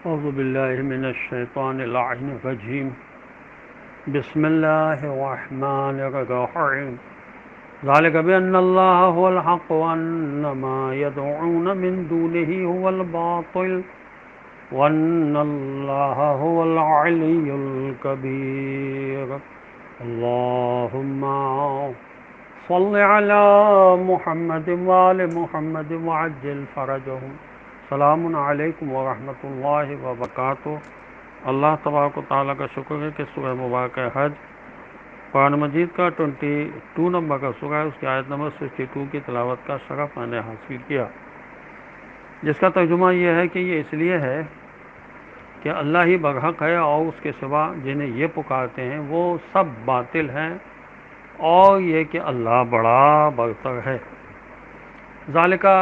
أعوذ بالله من الشيطان اللعين الرجيم بسم الله الرحمن الرحيم ذلك بأن الله هو الحق وأن ما يدعون من دونه هو الباطل وأن الله هو العلي الكبير اللهم صل على محمد وآل محمد وعجل فرجهم السلام علیکم ورحمۃ اللہ وبرکاتہ۔ اللہ تبارک و تعالیٰ کا شکر ہے کہ سورہ مبارکہ حج قرآن مجید کا 22 نمبر کا سورہ ہے، اس کی آیت نمبر 62 کی تلاوت کا شرف میں نے حاصل کیا، جس کا ترجمہ یہ ہے کہ یہ اس لیے ہے کہ اللہ ہی برحق ہے اور اس کے سوا جنہیں یہ پکارتے ہیں وہ سب باطل ہیں، اور یہ کہ اللہ بڑا برتر ہے۔ ذالکہ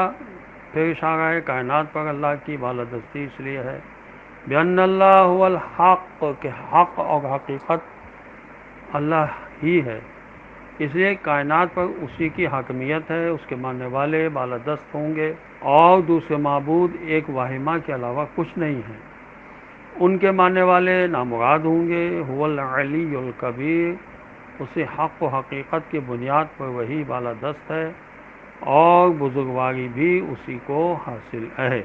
پھر اشارہ ہے کائنات پر اللہ کی بالادستی اس لیے ہے بأن اللہ هو الحق، کہ حق اور حقیقت اللہ ہی ہے، اس لیے کائنات پر اسی کی حاکمیت ہے، اس کے ماننے والے بالادست ہوں گے اور دوسرے معبود ایک واہمہ کے علاوہ کچھ نہیں ہیں، ان کے ماننے والے نامراد ہوں گے۔ هو العلی الکبیر، اسے حق و حقیقت کی بنیاد پر وہی بالادست ہے اور بزرگواری بھی اسی کو حاصل ہے۔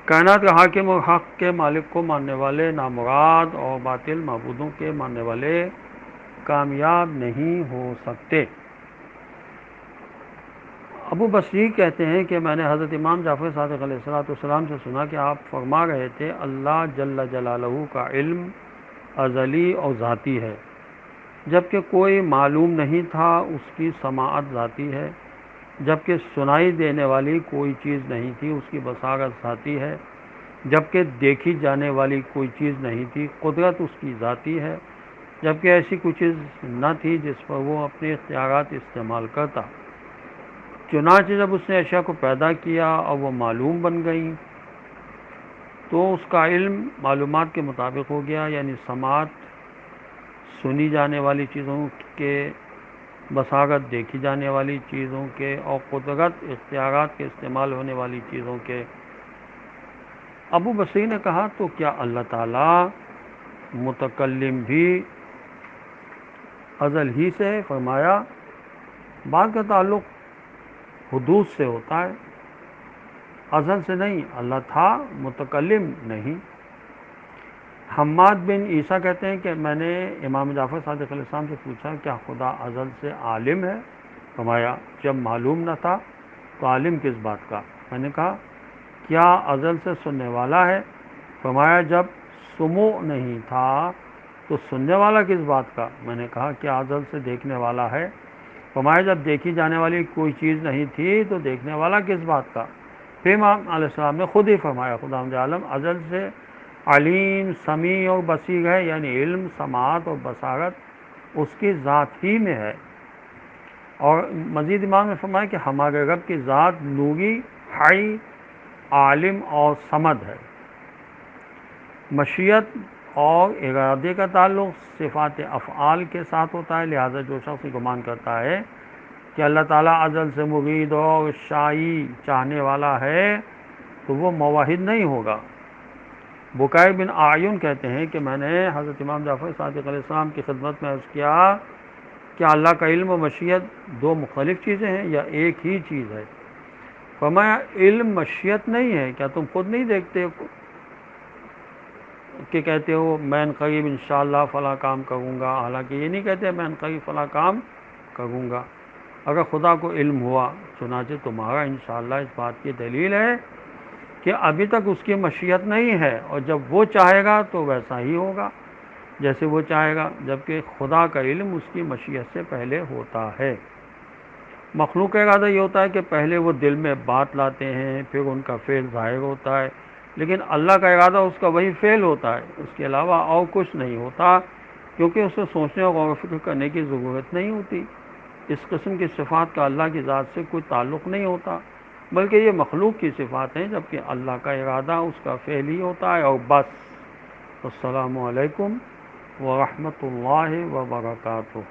کائنات کا حاکم اور حق کے مالک کو ماننے والے نامراد اور باطل معبودوں کے ماننے والے کامیاب نہیں ہو سکتے۔ ابو بصری کہتے ہیں کہ میں نے حضرت امام جعفر صادق علیہ السلام سے سنا کہ آپ فرما رہے تھے اللہ جل جلالہ کا علم ازلی اور ذاتی ہے، جبکہ کوئی معلوم نہیں تھا، اس کی سماعت ذاتی ہے، جبکہ سنائی دینے والی کوئی چیز نہیں تھی، اس کی بصارت ذاتی ہے، جبکہ دیکھی جانے والی کوئی چیز نہیں تھی، قدرت اس کی ذاتی ہے، جبکہ ایسی کوئی چیز نہ تھی جس پر وہ اپنے اختیارات استعمال کرتا۔ چنانچہ جب اس نے اشیاء کو پیدا کیا اور وہ معلوم بن گئیں تو اس کا علم معلومات کے مطابق ہو گیا، یعنی سماعت سنی جانے والی چیزوں کے، بصارت دیکھی جانے والی چیزوں کے، اور قدرت اختیارات کے استعمال ہونے والی چیزوں کے۔ ابو بصری نے کہا تو کیا اللہ تعالیٰ متکلم بھی ازل ہی سے ہے؟ فرمایا بات کا تعلق حدوث سے ہوتا ہے، ازل سے نہیں، اللہ تھا متکلم نہیں۔ حماد بن عیسیٰ کہتے ہیں کہ میں نے امام جعفر صادق علیہ السلام سے پوچھا کیا خدا ازل سے عالم ہے؟ فرمایا جب معلوم نہ تھا تو عالم کس بات کا؟ میں نے کہا کیا ازل سے سننے والا ہے؟ فرمایا جب سموع نہیں تھا تو سننے والا کس بات کا؟ میں نے کہا کیا ازل سے دیکھنے والا ہے؟ فرمایا جب دیکھی جانے والی کوئی چیز نہیں تھی تو دیکھنے والا کس بات کا؟ پھر امام علیہ السلام نے خود ہی فرمایا خداوند عالم ازل سے علیم، سمیع اور بصیر ہے، یعنی علم، سماعت اور بصارت اس کی ذات ہی میں ہے۔ اور مزید امام نے فرمایا کہ ہمارے رب کی ذات نوری، حی، عالم اور صمد ہے۔ مشیت اور ارادے کا تعلق صفات افعال کے ساتھ ہوتا ہے، لہذا جو شخص گمان کرتا ہے کہ اللہ تعالیٰ ازل سے مرید اور شائی چاہنے والا ہے تو وہ موحد نہیں ہوگا۔ بکیر بن اعین کہتے ہیں کہ میں نے حضرت امام جعفر صادق علیہ السلام کی خدمت میں عرض کیا کیا اللہ کا علم و مشیت دو مختلف چیزیں ہیں یا ایک ہی چیز ہے؟ فرمایا علم مشیت نہیں ہے، کیا تم خود نہیں دیکھتے کہ کہتے ہو میں ان قریب انشاءاللہ فلاں کام کروں گا، حالانکہ یہ نہیں کہتے میں ان قریب فلاں کام کروں گا۔ اگر خدا کو علم ہوا، چنانچہ تمہارا انشاءاللہ اس بات کی دلیل ہے کہ ابھی تک اس کی مشیت نہیں ہے، اور جب وہ چاہے گا تو ویسا ہی ہوگا جیسے وہ چاہے گا، جبکہ خدا کا علم اس کی مشیت سے پہلے ہوتا ہے۔ مخلوق کا ارادہ یہ ہوتا ہے کہ پہلے وہ دل میں بات لاتے ہیں، پھر ان کا فعل ظاہر ہوتا ہے، لیکن اللہ کا ارادہ اس کا وہی فعل ہوتا ہے، اس کے علاوہ اور کچھ نہیں ہوتا، کیونکہ اسے سوچنے اور غور و فکر کرنے کی ضرورت نہیں ہوتی۔ اس قسم کی صفات کا اللہ کی ذات سے کوئی تعلق نہیں ہوتا، بلکہ یہ مخلوق کی صفات ہیں، جبکہ اللہ کا ارادہ اس کا فعل ہی ہوتا ہے اور بس۔ السلام علیکم ورحمۃ اللہ وبرکاتہ۔